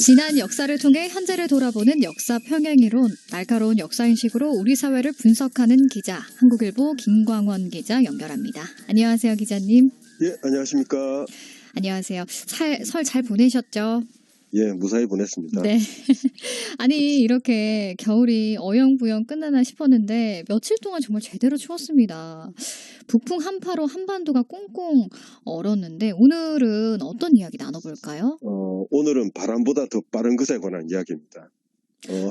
지난 역사를 통해 현재를 돌아보는 역사 평행이론, 날카로운 역사인식으로 우리 사회를 분석하는 기자, 한국일보 김광원 기자 연결합니다. 안녕하세요, 기자님. 예, 안녕하십니까. 안녕하세요. 설 잘 보내셨죠? 예, 무사히 보냈습니다. 네. 아니, 이렇게 겨울이 어영부영 끝나나 싶었는데 며칠 동안 정말 제대로 추웠습니다. 북풍 한파로 한반도가 꽁꽁 얼었는데 오늘은 어떤 이야기 나눠볼까요? 오늘은 바람보다 더 빠른 것에 관한 이야기입니다.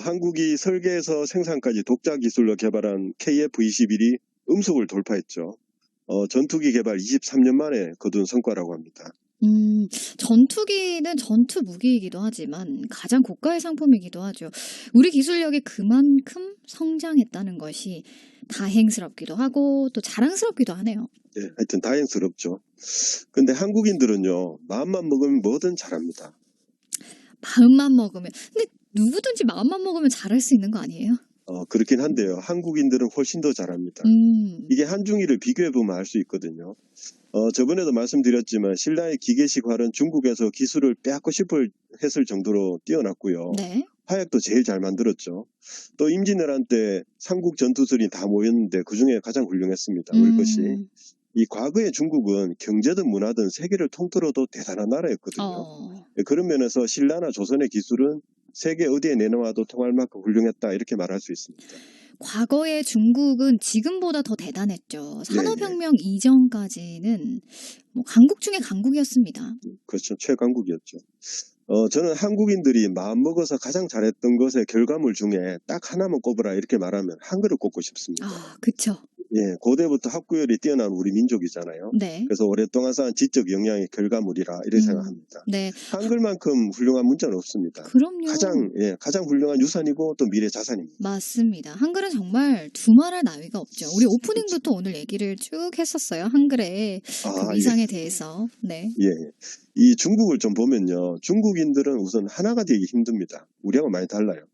한국이 설계에서 생산까지 독자 기술로 개발한 KF-21이 음속을 돌파했죠. 전투기 개발 23년 만에 거둔 성과라고 합니다. 전투기는 전투 무기이기도 하지만 가장 고가의 상품이기도 하죠. 우리 기술력이 그만큼 성장했다는 것이 다행스럽기도 하고 또 자랑스럽기도 하네요. 예, 하여튼 다행스럽죠. 근데 한국인들은요, 마음만 먹으면 뭐든 잘합니다. 마음만 먹으면. 근데 누구든지 마음만 먹으면 잘할 수 있는 거 아니에요? 그렇긴 한데요. 한국인들은 훨씬 더 잘합니다. 이게 한중일을 비교해보면 알 수 있거든요. 저번에도 말씀드렸지만 신라의 기계식 활은 중국에서 기술을 빼앗고 싶어 했을 정도로 뛰어났고요. 네. 화약도 제일 잘 만들었죠. 또 임진왜란 때 삼국 전투술이 다 모였는데 그중에 가장 훌륭했습니다. 우리 것이. 이 과거의 중국은 경제든 문화든 세계를 통틀어도 대단한 나라였거든요. 그런 면에서 신라나 조선의 기술은 세계 어디에 내놓아도 통할 만큼 훌륭했다 이렇게 말할 수 있습니다. 과거의 중국은 지금보다 더 대단했죠. 산업혁명 이전까지는 뭐 강국 중에 강국이었습니다. 그렇죠. 최강국이었죠. 저는 한국인들이 마음먹어서 가장 잘했던 것의 결과물 중에 딱 하나만 꼽으라 이렇게 말하면 한글을 꼽고 싶습니다. 그렇죠. 예, 고대부터 학구열이 뛰어난 우리 민족이잖아요. 네. 그래서 오랫동안 쌓은 지적 역량의 결과물이라 이렇게 생각합니다. 네. 한글만큼 훌륭한 문자는 없습니다. 그럼요. 가장 훌륭한 유산이고 또 미래 자산입니다. 맞습니다. 한글은 정말 두말할 나위가 없죠. 우리 오프닝부터 오늘 얘기를 쭉 했었어요. 한글의 그 위상에 대해서. 네. 예. 이 중국을 좀 보면요. 중국인들은 우선 하나가 되기 힘듭니다. 우리하고 많이 달라요.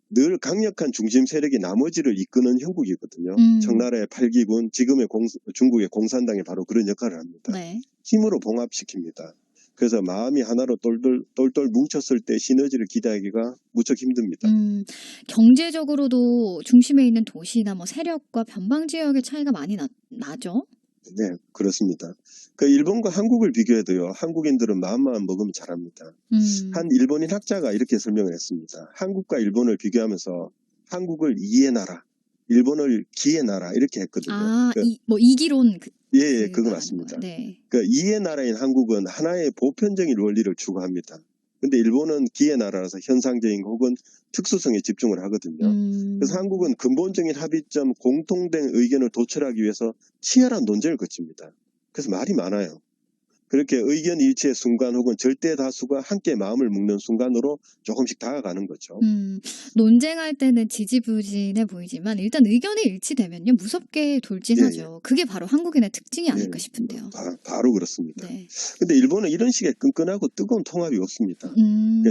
늘 강력한 중심 세력이 나머지를 이끄는 형국이거든요. 청나라의 팔기군, 지금의 중국의 공산당이 바로 그런 역할을 합니다. 네. 힘으로 봉합시킵니다. 그래서 마음이 하나로 똘똘 뭉쳤을 때 시너지를 기대하기가 무척 힘듭니다. 경제적으로도 중심에 있는 도시나 뭐 세력과 변방 지역의 차이가 많이 나죠? 네, 그렇습니다. 그 일본과 한국을 비교해도요. 한국인들은 마음만 먹으면 잘합니다. 한 일본인 학자가 이렇게 설명을 했습니다. 한국과 일본을 비교하면서 한국을 이의 나라, 일본을 기의 나라 이렇게 했거든요. 이기론. 예, 그거 맞습니다. 네. 그 이의 나라인 한국은 하나의 보편적인 원리를 추구합니다. 근데 일본은 기의 나라라서 현상적인 혹은 특수성에 집중을 하거든요. 그래서 한국은 근본적인 합의점, 공통된 의견을 도출하기 위해서 치열한 논쟁을 거칩니다. 그래서 말이 많아요. 그렇게 의견 일치의 순간 혹은 절대 다수가 함께 마음을 묶는 순간으로 조금씩 다가가는 거죠. 논쟁할 때는 지지부진해 보이지만 일단 의견이 일치되면요. 무섭게 돌진하죠. 예. 그게 바로 한국인의 특징이 아닐까 싶은데요. 바로 그렇습니다. 네. 근데 일본은 이런 식의 끈끈하고 뜨거운 통합이 없습니다.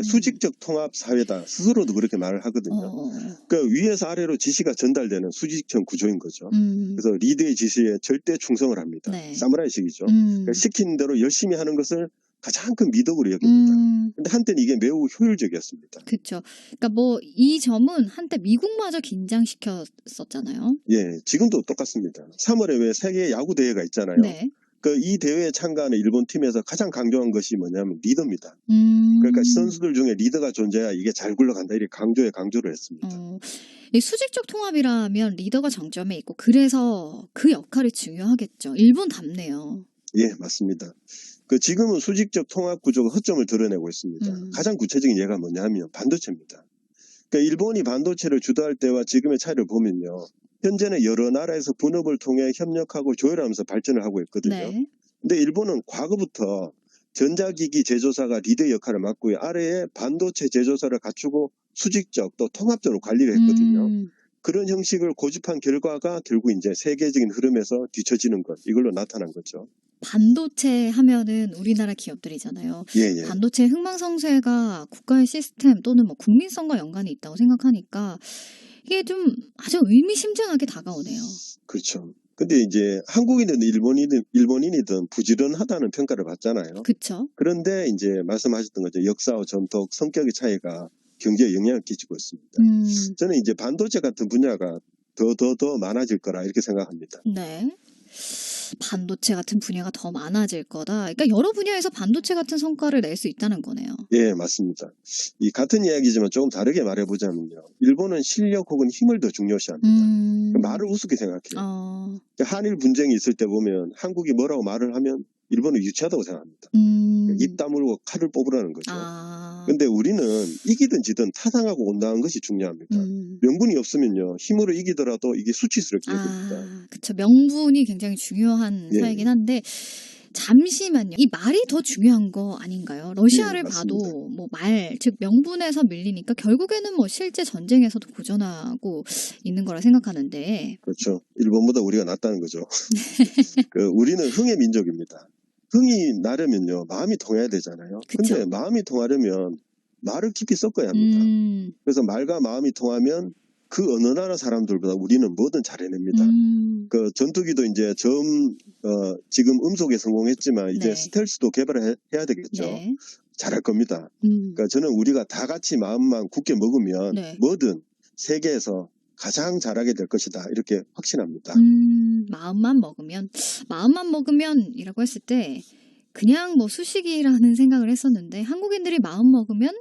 수직적 통합 사회다. 스스로도 그렇게 말을 하거든요. 그러니까 위에서 아래로 지시가 전달되는 수직형 구조인 거죠. 그래서 리더의 지시에 절대 충성을 합니다. 네. 사무라이식이죠. 그러니까 시키는 대로 열심히 하는 것을 가장 큰 미덕으로 여깁니다. 근데 한때는 이게 매우 효율적이었습니다. 그렇죠. 그러니까 뭐 이 점은 한때 미국마저 긴장시켰었잖아요. 예, 지금도 똑같습니다. 3월에 왜 세계 야구 대회가 있잖아요. 네. 이 대회에 참가하는 일본 팀에서 가장 강조한 것이 뭐냐면 리더입니다. 그러니까 선수들 중에 리더가 존재해야 이게 잘 굴러간다 이렇게 강조를 했습니다. 이 수직적 통합이라면 리더가 정점에 있고 그래서 그 역할이 중요하겠죠. 일본답네요. 예, 맞습니다. 지금은 수직적 통합 구조가 허점을 드러내고 있습니다. 가장 구체적인 예가 뭐냐면 반도체입니다. 그러니까 일본이 반도체를 주도할 때와 지금의 차이를 보면요. 현재는 여러 나라에서 분업을 통해 협력하고 조율하면서 발전을 하고 있거든요. 네. 근데 일본은 과거부터 전자기기 제조사가 리더 역할을 맡고 아래에 반도체 제조사를 갖추고 수직적 또 통합적으로 관리를 했거든요. 그런 형식을 고집한 결과가 결국 이제 세계적인 흐름에서 뒤처지는 것, 이걸로 나타난 거죠. 반도체 하면은 우리나라 기업들이잖아요. 예. 반도체 흥망성쇠가 국가의 시스템 또는 뭐 국민성과 연관이 있다고 생각하니까 이게 좀 아주 의미심장하게 다가오네요. 그렇죠. 근데 이제 한국인이든 일본인이든 부지런하다는 평가를 받잖아요. 그쵸. 그런데 이제 말씀하셨던 거죠. 역사와 전통, 성격의 차이가 경제에 영향을 끼치고 있습니다. 저는 이제 반도체 같은 분야가 더 많아질 거라 이렇게 생각합니다. 네. 반도체 같은 분야가 더 많아질 거다. 그러니까 여러 분야에서 반도체 같은 성과를 낼 수 있다는 거네요. 예, 맞습니다. 이 같은 이야기지만 조금 다르게 말해보자면요. 일본은 실력 혹은 힘을 더 중요시합니다. 말을 우습게 생각해요. 한일 분쟁이 있을 때 보면 한국이 뭐라고 말을 하면 일본은 유치하다고 생각합니다. 입 다물고 칼을 뽑으라는 거죠. 근데 우리는 이기든 지든 타당하고 온당한 것이 중요합니다. 명분이 없으면요. 힘으로 이기더라도 이게 수치스럽게 여깁니다. 그쵸. 명분이 굉장히 중요한 예. 사이긴 한데 잠시만요. 이 말이 더 중요한 거 아닌가요? 러시아를 예, 봐도 뭐 말, 즉 명분에서 밀리니까 결국에는 뭐 실제 전쟁에서도 고전하고 있는 거라 생각하는데. 그렇죠. 일본보다 우리가 낫다는 거죠. 우리는 흥의 민족입니다. 흥이 나려면요. 마음이 통해야 되잖아요. 그쵸. 근데 마음이 통하려면 말을 깊이 섞어야 합니다. 그래서 말과 마음이 통하면 그 어느 나라 사람들보다 우리는 뭐든 잘 해냅니다. 전투기도 이제 지금 음속에 성공했지만 이제 네. 스텔스도 개발해야 되겠죠. 네. 잘할 겁니다. 그러니까 저는 우리가 다 같이 마음만 굳게 먹으면 네. 뭐든 세계에서 가장 잘하게 될 것이다. 이렇게 확신합니다. 마음만 먹으면이라고 했을 때 그냥 뭐 수식이라는 생각을 했었는데 한국인들이 마음 먹으면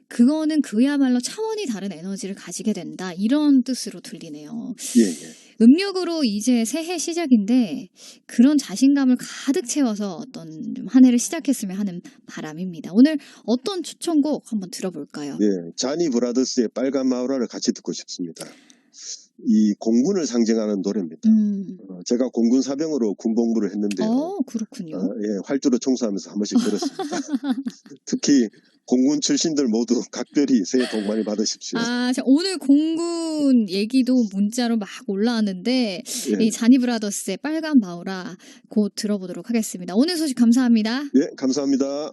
그거는 그야말로 차원이 다른 에너지를 가지게 된다. 이런 뜻으로 들리네요. 예. 음력으로 이제 새해 시작인데 그런 자신감을 가득 채워서 어떤 좀 한 해를 시작했으면 하는 바람입니다. 오늘 어떤 추천곡 한번 들어볼까요? 예, 자니 브라더스의 빨간 마우라를 같이 듣고 싶습니다. 이 공군을 상징하는 노래입니다. 제가 공군 사병으로 군 복무를 했는데요. 그렇군요. 예, 활주로 청소하면서 한 번씩 들었습니다. 특히 공군 출신들 모두 각별히 새해 복 많이 받으십시오. 오늘 공군 얘기도 문자로 막 올라왔는데 예. 이 자니 브라더스의 빨간 마우라 곧 들어보도록 하겠습니다. 오늘 소식 감사합니다. 예, 감사합니다.